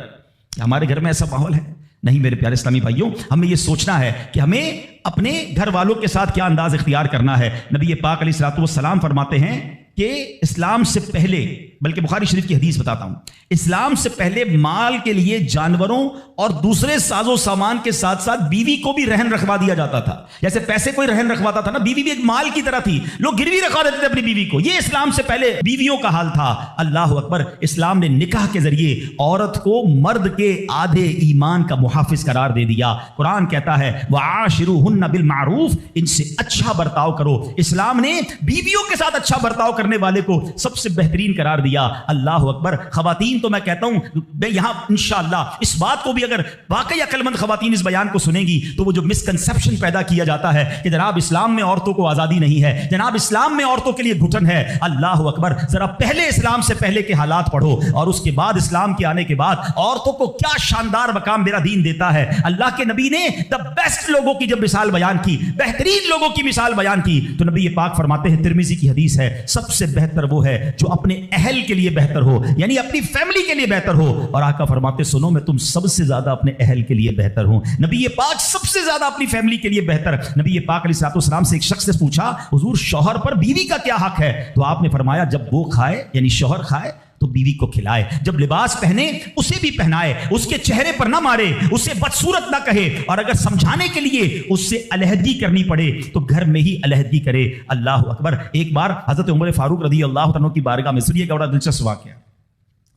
ہمارے گھر میں ایسا ماحول ہے نہیں میرے پیارے اسلامی بھائیوں. ہمیں یہ سوچنا ہے کہ ہمیں اپنے گھر والوں کے ساتھ کیا انداز اختیار کرنا ہے. نبی پاک علیہ الصلوۃ والسلام فرماتے ہیں کہ اسلام سے پہلے، بلکہ بخاری شریف کی حدیث بتاتا ہوں، اسلام سے پہلے مال کے لیے جانوروں اور دوسرے ساز و سامان کے ساتھ ساتھ بیوی کو بھی رہن رکھوا دیا جاتا تھا. جیسے پیسے کوئی رہن رکھواتا تھا نا، بیوی بھی ایک مال کی طرح تھی. لوگ گروی رکھوا دیتے تھے اپنی بیوی کو. یہ اسلام سے پہلے بیویوں کا حال تھا. اللہ اکبر. اسلام نے نکاح کے ذریعے عورت کو مرد کے آدھے ایمان کا محافظ قرار دے دیا. قرآن کہتا ہے وَعَاشِرُوهُنَّ بِالْمَعْرُوفِ، ان سے اچھا برتاؤ کرو. اسلام نے بیویوں کے ساتھ اچھا برتاؤ کرنے والے کو سب سے بہترین قرار دیا. اللہ اکبر. خواتین تو میں کہتا ہوں، میں یہاں انشاءاللہ اس بات کو بھی، اگر واقعی عقل مند خواتین اس بیان کو سنیں گی تو وہ جو مسکنسپشن پیدا کیا جاتا ہے کہ جناب اسلام میں عورتوں کو آزادی نہیں ہے، جناب اسلام میں عورتوں کے لیے گھٹن ہے. اللہ اکبر. ذرا پہلے اسلام سے پہلے کے حالات پڑھو اور اس کے بعد اسلام کے آنے کے بعد عورتوں کو کیا شاندار مقام میرا دین دیتا ہے. اللہ کے نبی نے دا بیسٹ لوگوں کی جب مثال بیان کی، بہترین لوگوں کی مثال بیان کی، تو نبی پاک فرماتے ہیں، ترمذی کی حدیث ہے، سب سے بہتر وہ ہے جو اپنے اہل کے لیے بہتر ہو، یعنی اپنی فیملی کے لیے بہتر ہو. اور آقا فرماتے سنو میں تم سب سے زیادہ اپنے اہل کے لیے بہتر ہوں. نبی پاک سب سے زیادہ اپنی فیملی کے لیے بہتر. نبی پاک علیہ الصلوۃ والسلام سے ایک شخص نے پوچھا حضور شوہر پر بیوی کا کیا حق ہے؟ تو آپ نے فرمایا جب وہ کھائے، یعنی شوہر کھائے تو بیوی کو کھلائے، جب لباس پہنے اسے بھی پہنائے، اس کے چہرے پر نہ مارے، اسے بدصورت نہ کہے، اور اگر سمجھانے کے لیے اس سے علیحدگی کرنی پڑے تو گھر میں ہی علیحدگی کرے. اللہ اکبر. ایک بار حضرت عمر فاروق رضی اللہ عنہ کی بارگاہ میں، سنیے کا بڑا دلچسپ واقعہ.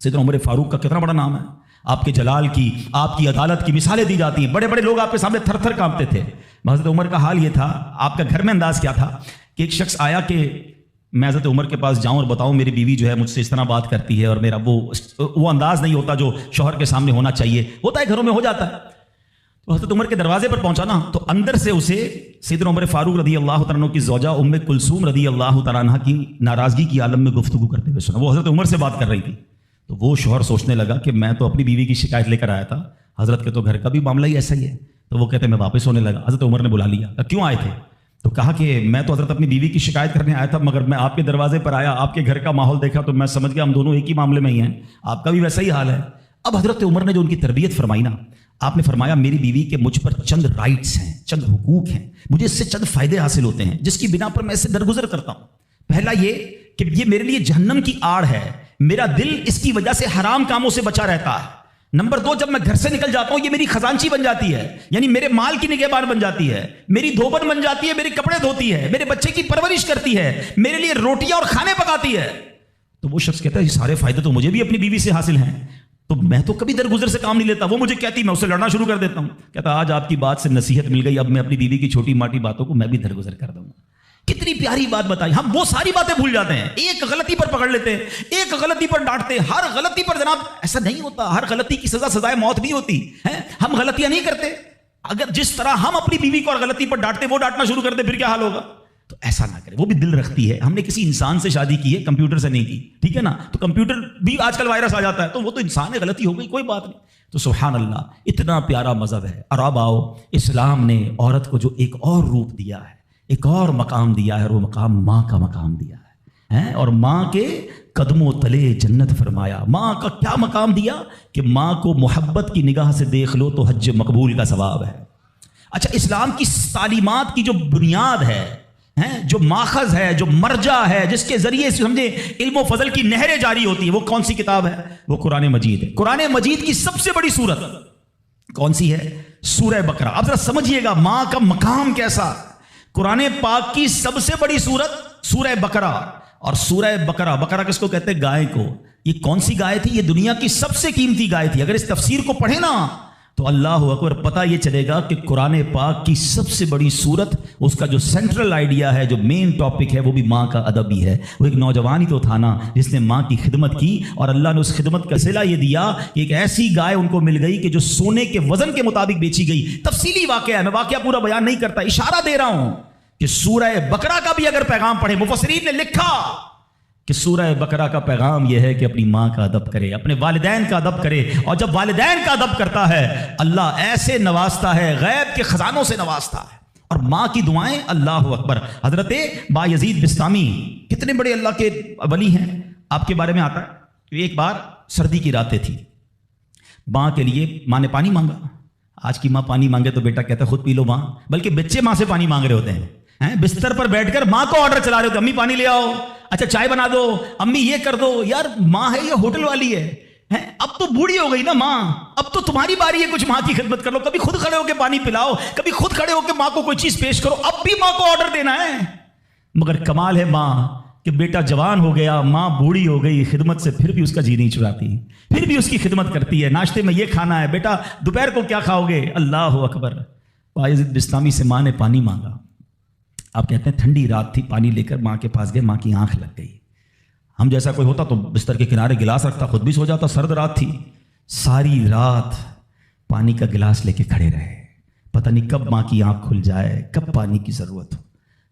سیدنا عمر فاروق کا کتنا بڑا نام ہے. آپ کے جلال کی، آپ کی عدالت کی مثالیں دی جاتی ہیں. بڑے بڑے لوگ آپ کے سامنے تھر تھر کانپتے تھے. حضرت عمر کا حال یہ تھا، آپ کا گھر میں انداز کیا تھا کہ ایک شخص آیا کہ میں حضرت عمر کے پاس جاؤں اور بتاؤں میری بیوی جو ہے مجھ سے اس طرح بات کرتی ہے، اور میرا وہ انداز نہیں ہوتا جو شوہر کے سامنے ہونا چاہیے. ہوتا ہے گھروں میں، ہو جاتا ہے. تو حضرت عمر کے دروازے پر پہنچا نا، تو اندر سے اسے سیدنا عمر فاروق رضی اللہ تعالیٰ عنہ کی زوجہ ام کلثوم رضی اللہ تعالیٰ عنہ کی ناراضگی کی عالم میں گفتگو کرتے ہوئے سنا. وہ حضرت عمر سے بات کر رہی تھی. تو وہ شوہر سوچنے لگا کہ میں تو اپنی بیوی کی شکایت لے کر آیا تھا، حضرت کے تو گھر کا بھی معاملہ ہی ایسا ہی ہے. تو وہ کہتے میں واپس ہونے لگا. حضرت عمر نے بلا لیا. کیوں آئے تھے؟ تو کہا کہ میں تو حضرت اپنی بیوی کی شکایت کرنے آیا تھا، مگر میں آپ کے دروازے پر آیا، آپ کے گھر کا ماحول دیکھا تو میں سمجھ گیا ہم دونوں ایک ہی معاملے میں ہی ہیں، آپ کا بھی ویسا ہی حال ہے. اب حضرت عمر نے جو ان کی تربیت فرمائی نا، آپ نے فرمایا میری بیوی کے مجھ پر چند رائٹس ہیں، چند حقوق ہیں، مجھے اس سے چند فائدے حاصل ہوتے ہیں جس کی بنا پر میں اس سے درگزر کرتا ہوں. پہلا یہ کہ یہ میرے لیے جہنم کی آڑ ہے، میرا دل اس کی وجہ سے حرام کاموں سے بچا رہتا ہے۔ نمبر 2، جب میں گھر سے نکل جاتا ہوں یہ میری خزانچی بن جاتی ہے، یعنی میرے مال کی نگہبان بن جاتی ہے، میری دھوبن بن جاتی ہے، میرے کپڑے دھوتی ہے، میرے بچے کی پرورش کرتی ہے، میرے لیے روٹیاں اور کھانے پکاتی ہے۔ تو وہ شخص کہتا ہے یہ سارے فائدے تو مجھے بھی اپنی بیوی سے حاصل ہیں، تو میں تو کبھی درگزر سے کام نہیں لیتا، وہ مجھے کہتی میں اس سے لڑنا شروع کر دیتا ہوں۔ کہتا آج آپ کی بات سے نصیحت مل گئی، اب میں اپنی بیوی کی چھوٹی ماٹی باتوں کو میں بھی درگزر کر دوں گا۔ کتنی پیاری بات بتائی، ہم وہ ساری باتیں بھول جاتے ہیں، ایک غلطی پر پکڑ لیتے ہیں، ایک غلطی پر ڈانٹتے ہیں، ہر غلطی پر جناب ایسا نہیں ہوتا، ہر غلطی کی سزا سزائے موت نہیں ہوتی ہے، ہم غلطیاں نہیں کرتے۔ اگر جس طرح ہم اپنی بیوی کو اور غلطی پر ڈانٹتے وہ ڈانٹنا شروع کر دے پھر کیا حال ہوگا؟ تو ایسا نہ کرے، وہ بھی دل رکھتی ہے، ہم نے کسی انسان سے شادی کی ہے، کمپیوٹر سے نہیں کی، ٹھیک ہے نا؟ تو کمپیوٹر بھی آج کل وائرس آ جاتا ہے، تو وہ تو انسان ہے، غلطی ہو گئی، کوئی بات نہیں۔ تو سبحان اللہ، اتنا پیارا مذہب ہے۔ اور اب آؤ، اسلام نے عورت کو جو ایک اور روپ دیا ہے، ایک اور مقام دیا ہے، اور وہ مقام ماں کا مقام دیا ہے، اور ماں کے قدموں تلے جنت فرمایا۔ ماں کا کیا مقام دیا کہ ماں کو محبت کی نگاہ سے دیکھ لو تو حج مقبول کا ثواب ہے۔ اچھا، اسلام کی تعلیمات کی جو بنیاد ہے، جو ماخذ ہے، جو مرجع ہے، جس کے ذریعے سے سمجھے علم و فضل کی نہریں جاری ہوتی ہیں، وہ کون سی کتاب ہے؟ وہ قرآن مجید ہے۔ قرآن مجید کی سب سے بڑی سورت کون سی ہے؟ سورہ بقرہ۔ آپ ذرا سمجھیے گا ماں کا مقام کیسا۔ قرآن پاک کی سب سے بڑی سورت سورہ بقرہ، اور سورہ بقرہ، بقرہ کس کو کہتے ہیں؟ گائے کو۔ یہ کون سی گائے تھی؟ یہ دنیا کی سب سے قیمتی گائے تھی۔ اگر اس تفسیر کو پڑھیں نا تو اللہ اکبر، پتہ یہ چلے گا کہ قرآن پاک کی سب سے بڑی سورت، اس کا جو سینٹرل آئیڈیا ہے، جو مین ٹاپک ہے، وہ بھی ماں کا ادب ہی ہے۔ وہ ایک نوجوان ہی تو تھا نا جس نے ماں کی خدمت کی، اور اللہ نے اس خدمت کا صلہ یہ دیا کہ ایک ایسی گائے ان کو مل گئی کہ جو سونے کے وزن کے مطابق بیچی گئی۔ تفصیلی واقعہ ہے، میں واقعہ پورا بیان نہیں کرتا، اشارہ دے رہا ہوں کہ سورہ بقرہ کا بھی اگر پیغام پڑھے، مفسرین نے لکھا کہ سورہ بقرہ کا پیغام یہ ہے کہ اپنی ماں کا ادب کرے، اپنے والدین کا ادب کرے، اور جب والدین کا ادب کرتا ہے اللہ ایسے نوازتا ہے، غیب کے خزانوں سے نوازتا ہے۔ اور ماں کی دعائیں، اللہ اکبر، حضرت بایزید بستامی کتنے بڑے اللہ کے ولی ہیں، آپ کے بارے میں آتا ہے کہ ایک بار سردی کی راتیں تھی، ماں کے لیے ماں نے پانی مانگا۔ آج کی ماں پانی مانگے تو بیٹا کہتا ہے خود پی لو ماں، بلکہ بچے ماں سے پانی مانگ رہے ہوتے ہیں، بستر پر بیٹھ کر ماں کو آرڈر چلا رہے ہوتے، امی پانی لے آؤ، اچھا چائے بنا دو، امی یہ کر دو۔ یار ماں ہے یہ ہوٹل والی ہے، اب تو بوڑھی ہو گئی نا ماں، اب تو تمہاری باری ہے کچھ ماں کی خدمت کر لو، کبھی خود کھڑے ہو کے پانی پلاؤ، کبھی خود کھڑے ہو کے ماں کو کوئی چیز پیش کرو، اب بھی ماں کو آرڈر دینا ہے۔ مگر کمال ہے ماں کہ بیٹا جوان ہو گیا، ماں بوڑھی ہو گئی، خدمت سے پھر بھی اس کا جی نہیں چڑھاتی، پھر بھی اس کی خدمت کرتی ہے۔ ناشتے میں یہ کھانا ہے بیٹا، دوپہر کو کیا کھاؤ گے؟ اللہ اکبر۔ بایزید بستامی سے ماں نے پانی مانگا، آپ کہتے ہیں ٹھنڈی رات تھی، پانی لے کر ماں کے پاس گئے، ماں کی آنکھ لگ گئی۔ ہم جیسا کوئی ہوتا تو بستر کے کنارے گلاس رکھتا، خود بھی سو جاتا، سرد رات تھی، ساری رات پانی کا گلاس لے کے کھڑے رہے، پتہ نہیں کب ماں کی آنکھ کھل جائے، کب پانی کی ضرورت ہو۔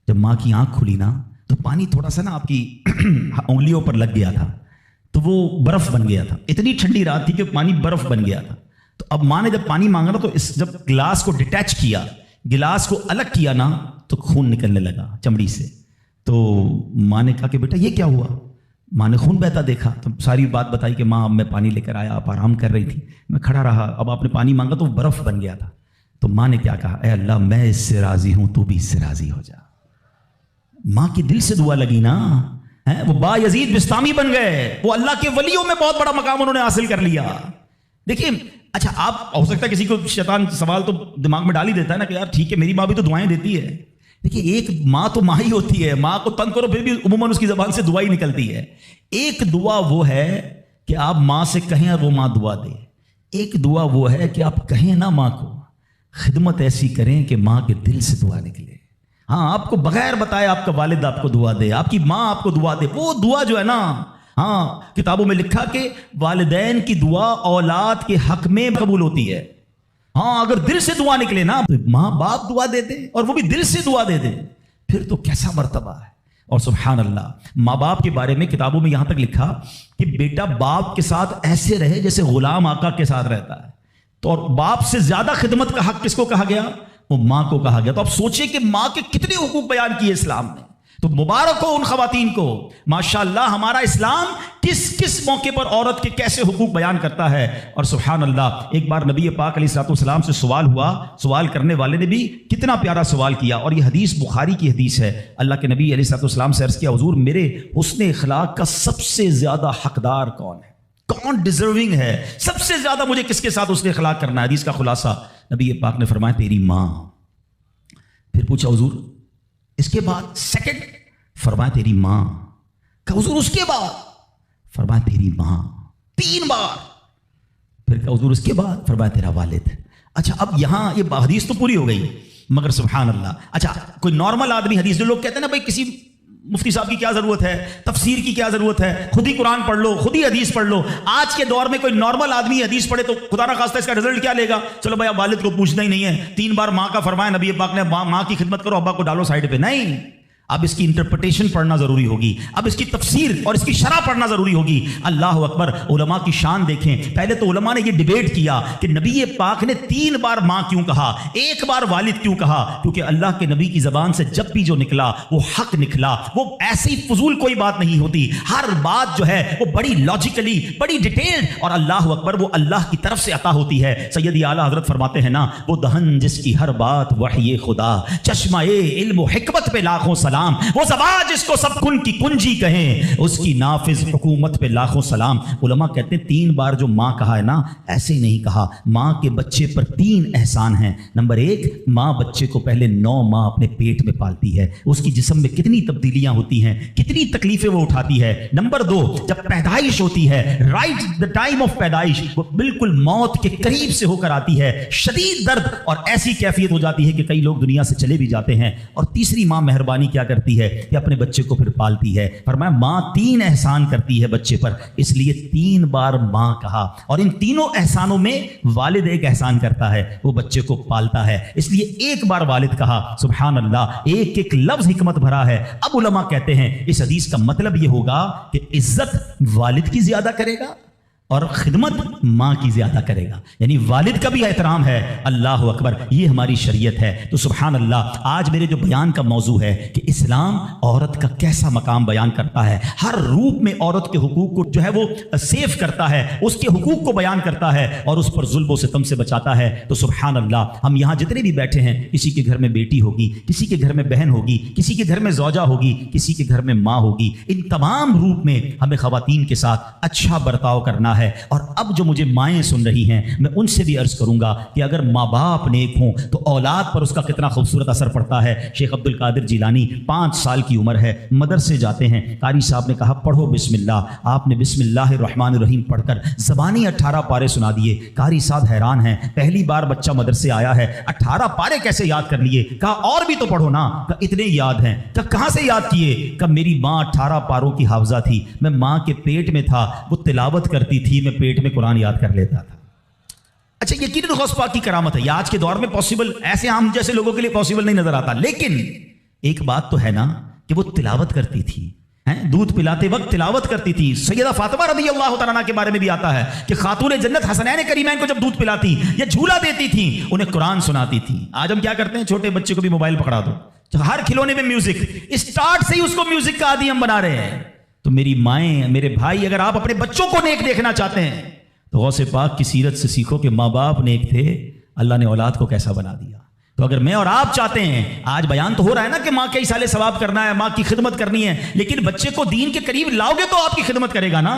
جب ماں کی آنکھ کھلی نا تو پانی تھوڑا سا نا آپ کی انگلیوں پر لگ گیا تھا، تو وہ برف بن گیا تھا، اتنی ٹھنڈی رات تھی کہ پانی برف بن گیا تھا۔ تو اب ماں نے جب پانی مانگا نا تو جب گلاس کو ڈیٹیچ کیا، گلاس کو الگ کیا نا تو خون نکلنے لگا چمڑی سے۔ تو ماں نے کہا کہ بیٹا یہ کیا ہوا؟ ماں نے خون بہتا دیکھا تو ساری بات بتائی کہ ماں اب میں پانی لے کر آیا، آپ آرام کر رہی تھی، میں کھڑا رہا، اب آپ نے پانی مانگا تو برف بن گیا تھا۔ تو ماں نے کیا کہا؟ اے اللہ میں اس سے راضی ہوں، تو بھی اس سے راضی ہو جا۔ ماں کی دل سے دعا لگی نا، وہ بایزید بستامی بن گئے، وہ اللہ کے ولیوں میں بہت بڑا مقام انہوں نے حاصل کر لیا۔ دیکھیں اچھا، آپ ہو سکتا ہے کسی کو شیطان سوال تو دماغ میں ڈال ہی دیتا ہے نا کہ یار ٹھیک ہے میری ماں بھی تو دعائیں دیتی ہے۔ دیکھیے ایک ماں تو ماں ہی ہوتی ہے، ماں کو تنگ کرو پھر بھی عموماً اس کی زبان سے دعا ہی نکلتی ہے۔ ایک دعا وہ ہے کہ آپ ماں سے کہیں اور وہ ماں دعا دے، ایک دعا وہ ہے کہ آپ کہیں نا ماں کو، خدمت ایسی کریں کہ ماں کے دل سے دعا نکلے۔ ہاں آپ کو بغیر بتائے آپ کا والد آپ کو دعا دے، آپ کی ماں آپ کو دعا دے، وہ دعا جو ہے نا، ہاں کتابوں میں لکھا کہ والدین کی دعا اولاد کے حق میں قبول ہوتی ہے۔ ہاں اگر دل سے دعا نکلے نا تو ماں باپ دعا دے دے اور وہ بھی دل سے دعا دے دے، پھر تو کیسا مرتبہ ہے۔ اور سبحان اللہ، ماں باپ کے بارے میں کتابوں میں یہاں تک لکھا کہ بیٹا باپ کے ساتھ ایسے رہے جیسے غلام آقا کے ساتھ رہتا ہے۔ تو اور باپ سے زیادہ خدمت کا حق کس کو کہا گیا؟ وہ ماں کو کہا گیا۔ تو اب سوچیں کہ ماں کے کتنے حقوق بیان کیے اسلام نے۔ تو مبارک ہو ان خواتین کو، ماشاءاللہ ہمارا اسلام کس کس موقع پر عورت کے کیسے حقوق بیان کرتا ہے۔ اور سبحان اللہ، ایک بار نبی پاک علیہ الصلوۃ والسلام سے سوال ہوا، سوال کرنے والے نے بھی کتنا پیارا سوال کیا، اور یہ حدیث بخاری کی حدیث ہے۔ اللہ کے نبی علیہ الصلوۃ والسلام سے عرض کیا، حضور میرے حسن اخلاق کا سب سے زیادہ حقدار کون ہے، کون ڈیزرونگ ہے، سب سے زیادہ مجھے کس کے ساتھ حسن اخلاق کرنا ہے؟ حدیث کا خلاصہ نبی پاک نے فرمایا تیری ماں۔ پھر پوچھا حضور اس کے بعد سیکنڈ؟ فرمایا تیری ماں۔ کہا حضور اس کے بعد؟ فرمایا تیری ماں، 3 بار۔ پھر کہا حضور اس کے بعد؟ فرمایا تیرا والد۔ اچھا اب یہاں یہ حدیث تو پوری ہو گئی، مگر سبحان اللہ، اچھا کوئی نارمل آدمی، حدیث جو لوگ کہتے ہیں نا بھائی کسی مفتی صاحب کی کیا ضرورت ہے، تفسیر کی کیا ضرورت ہے، خود ہی قرآن پڑھ لو، خود ہی حدیث پڑھ لو۔ آج کے دور میں کوئی نارمل آدمی حدیث پڑھے تو خدا نہ خواستہ اس کا رزلٹ کیا لے گا؟ چلو بھائی اب والد کو پوچھنا ہی نہیں ہے، 3 بار ماں کا فرمایا نبی پاک نے، ماں کی خدمت کرو، ابا کو ڈالو سائڈ پہ۔ نہیں، اب اس کی انٹرپریٹیشن پڑھنا ضروری ہوگی، اب اس کی تفسیر اور اس کی شرح پڑھنا ضروری ہوگی۔ اللہ اکبر، علماء کی شان دیکھیں۔ پہلے تو علماء نے یہ ڈیبیٹ کیا کہ نبی پاک نے 3 بار ماں کیوں کہا، 1 بار والد کیوں کہا؟ کیونکہ اللہ کے نبی کی زبان سے جب بھی جو نکلا وہ حق نکلا، وہ ایسی فضول کوئی بات نہیں ہوتی، ہر بات جو ہے وہ بڑی لاجیکلی، بڑی ڈیٹیلڈ، اور اللہ اکبر وہ اللہ کی طرف سے عطا ہوتی ہے۔ سیدی اعلیٰ حضرت فرماتے ہیں نا، وہ دہن جس کی ہر بات وحی خدا، چشمہ علم و حکمت پہ لاکھوں سلام، وہ زبان جس کو سب کن کی کنجی کہیں، اس کی نافذ حکومت پہ لاکھوں سلام۔ علماء کہتے ہیں 3 بار جو ماں کہا ہے نا، ایسے ہی نہیں کہا۔ ماں کے بچے پر 3 احسان ہیں۔ نمبر 1، ماں بچے کو پہلے 9 ماہ اپنے پیٹ میں پالتی ہے، اس کی جسم میں کتنی تبدیلیاں ہوتی ہیں، کتنی تکلیفیں وہ اٹھاتی ہے۔ نمبر 2، جب پیدائش ہوتی ہے، رائٹ دا ٹائم آف پیدائش، وہ بالکل موت کے قریب سے ہو کر آتی ہے، شدید درد اور ایسی کیفیت ہو جاتی ہے کہ کئی لوگ دنیا سے چلے بھی جاتے ہیں۔ اور تیسری ماں مہربانی کیا کرتی ہے کہ اپنے بچے کو پھر پالتی ہے۔ فرمایا ماں 3 احسان کرتی ہے بچے پر، اس لیے 3 بار ماں کہا۔ اور ان تینوں احسانوں میں والد ایک احسان کرتا ہے، وہ بچے کو پالتا ہے، اس لیے 1 بار والد کہا۔ سبحان اللہ، ایک ایک لفظ حکمت بھرا ہے۔ اب علماء کہتے ہیں اس حدیث کا مطلب یہ ہوگا کہ عزت والد کی زیادہ کرے گا اور خدمت ماں کی زیادہ کرے گا، یعنی والد کا بھی احترام ہے۔ اللہ اکبر، یہ ہماری شریعت ہے۔ تو سبحان اللہ، آج میرے جو بیان کا موضوع ہے کہ اسلام عورت کا کیسا مقام بیان کرتا ہے، ہر روپ میں عورت کے حقوق کو جو ہے وہ سیف کرتا ہے، اس کے حقوق کو بیان کرتا ہے اور اس پر ظلم و ستم سے بچاتا ہے۔ تو سبحان اللہ، ہم یہاں جتنے بھی بیٹھے ہیں، کسی کے گھر میں بیٹی ہوگی، کسی کے گھر میں بہن ہوگی، کسی کے گھر میں زوجہ ہوگی، کسی کے گھر میں ماں ہوگی، ان تمام روپ میں ہمیں خواتین کے ساتھ اچھا برتاؤ کرنا ہے۔ اور اب جو مجھے مائیں سن رہی ہیں، میں ان سے بھی عرض کروں گا کہ اگر ماں باپ نیک ہوں تو اولاد پر اس کا کتنا خوبصورت اثر پڑتا ہے۔ شیخ عبد القادر جیلانی 5 سال کی عمر ہے، مدرسے جاتے ہیں، قاری صاحب نے کہا پڑھو بسم اللہ، آپ نے بسم اللہ الرحمن الرحیم پڑھ کر زبانی 18 پارے سنا دیے۔ قاری صاحب حیران ہیں، پہلی بار بچہ مدرسے آیا ہے، 18 پارے کیسے یاد کر لیے؟ کہا اور بھی تو پڑھو نا۔ کہا اتنے یاد ہیں۔ کہا کہاں سے یاد کیے؟ کہا میری ماں 18 پاروں کی حافظہ تھی، میں ماں کے پیٹ میں تھا، وہ تلاوت کرتی تھی، میں پیٹ میں قرآن یاد کر لیتا تھا۔ اچھا یقیناً غوث پاک کی کرامت ہے، یہ آج کے دور میں پاسبل ایسے ہم جیسے لوگوں کے لیے پاسبل نہیں نظر آتا، لیکن ایک بات تو ہے نا کہ وہ تلاوت کرتی تھی، دودھ پلاتے وقت تلاوت کرتی تھی۔ سیدہ فاطمہ رضی اللہ تعالیٰ عنہا کے بارے میں بھی آتا ہے کہ خاتون جنت حسنین کریمین کو جب دودھ پلاتی یا جھولا دیتی تھی، انہیں قرآن سناتی تھی۔ آج ہم کیا کرتے ہیں، چھوٹے بچے کو بھی موبائل پکڑا دو، ہر کھلونے میں میوزک، اسٹارٹ سے ہی اس کو میوزک کا عادی ہم بنا رہے ہیں۔ تو میری مائیں، میرے بھائی، اگر آپ اپنے بچوں کو نیک دیکھنا چاہتے ہیں تو غوث پاک کی سیرت سے سیکھو کہ ماں باپ نیک تھے، اللہ نے اولاد کو کیسا بنا دیا۔ تو اگر میں اور آپ چاہتے ہیں، آج بیان تو ہو رہا ہے نا کہ ماں کے ایصال ثواب کرنا ہے، ماں کی خدمت کرنی ہے، لیکن بچے کو دین کے قریب لاؤ گے تو آپ کی خدمت کرے گا نا۔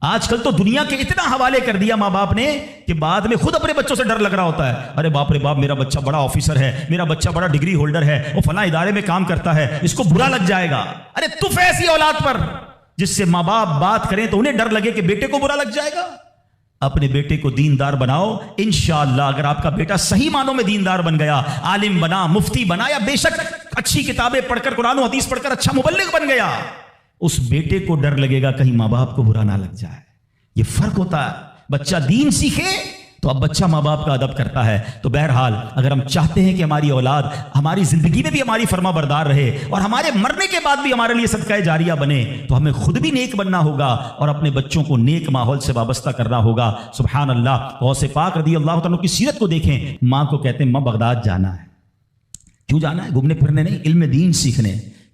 آج کل تو دنیا کے اتنا حوالے کر دیا ماں باپ نے کہ بعد میں خود اپنے بچوں سے ڈر لگ رہا ہوتا ہے، ارے باپ رے باپ، میرا بچہ بڑا آفیسر ہے، میرا بچہ بڑا ڈگری ہولڈر ہے، وہ فلاں ادارے میں کام کرتا ہے، اس کو برا لگ جائے گا۔ ارے تف ایسی اولاد پر جس سے ماں باپ بات کریں تو انہیں ڈر لگے کہ بیٹے کو برا لگ جائے گا۔ اپنے بیٹے کو دیندار بناؤ، انشاءاللہ اگر آپ کا بیٹا صحیح معنوں میں دیندار بن گیا، عالم بنا، مفتی بنا، یا بے شک اچھی کتابیں پڑھ کر، قرآن و حدیث پڑھ کر اچھا مبلغ بن گیا، اس بیٹے کو ڈر لگے گا کہیں ماں باپ کو برا نہ لگ جائے۔ یہ فرق ہوتا ہے، بچہ دین سیکھے تو اب بچہ ماں باپ کا ادب کرتا ہے۔ تو بہرحال اگر ہم چاہتے ہیں کہ ہماری اولاد ہماری زندگی میں بھی ہماری فرما بردار رہے اور ہمارے مرنے کے بعد بھی ہمارے لیے صدقہ جاریہ بنے، تو ہمیں خود بھی نیک بننا ہوگا اور اپنے بچوں کو نیک ماحول سے وابستہ کرنا ہوگا۔ سبحان اللہ، غوث پاک رضی اللہ تعالیٰ کی سیرت کو دیکھیں۔ ماں کو کہتے ہیں ماں بغداد جانا ہے، کیوں جانا ہے؟ گھومنے پھرنے نہیں، علم دین سیکھنے۔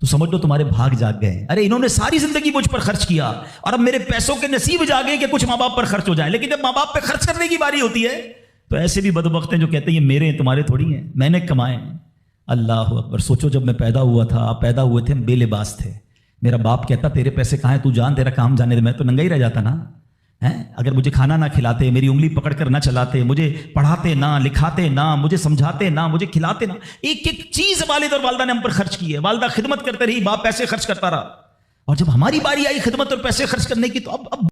تو سمجھ لو تمہارے بھاگ جاگ گئے. ارے انہوں نے ساری زندگی مجھ پر خرچ کیا اور اب میرے پیسوں کے نصیب جاگے کہ کچھ ماں باپ پر خرچ ہو جائیں. لیکن جب ماں باپ پہ خرچ کرنے کی باری ہوتی ہے تو ایسے بھی بدبخت ہیں جو کہتے ہیں یہ میرے ہیں تمہارے تھوڑی ہیں, میں نے کمائے. اللہ اکبر. سوچو جب میں پیدا ہوا تھا, آپ پیدا ہوئے تھے, ہم بے لباس تھے. میرا باپ کہتا تیرے پیسے کہاں ہیں, تو جان تیرا کام جانے دے, میں تو ننگا ہی رہ جاتا نا. اگر مجھے کھانا نہ کھلاتے, میری انگلی پکڑ کر نہ چلاتے, مجھے پڑھاتے نہ, لکھاتے نہ, مجھے سمجھاتے نہ, مجھے کھلاتے نہ, ایک ایک چیز والد اور والدہ نے ہم پر خرچ کی ہے. والدہ خدمت کرتے رہی, باپ پیسے خرچ کرتا رہا, اور جب ہماری باری آئی خدمت اور پیسے خرچ کرنے کی تو اب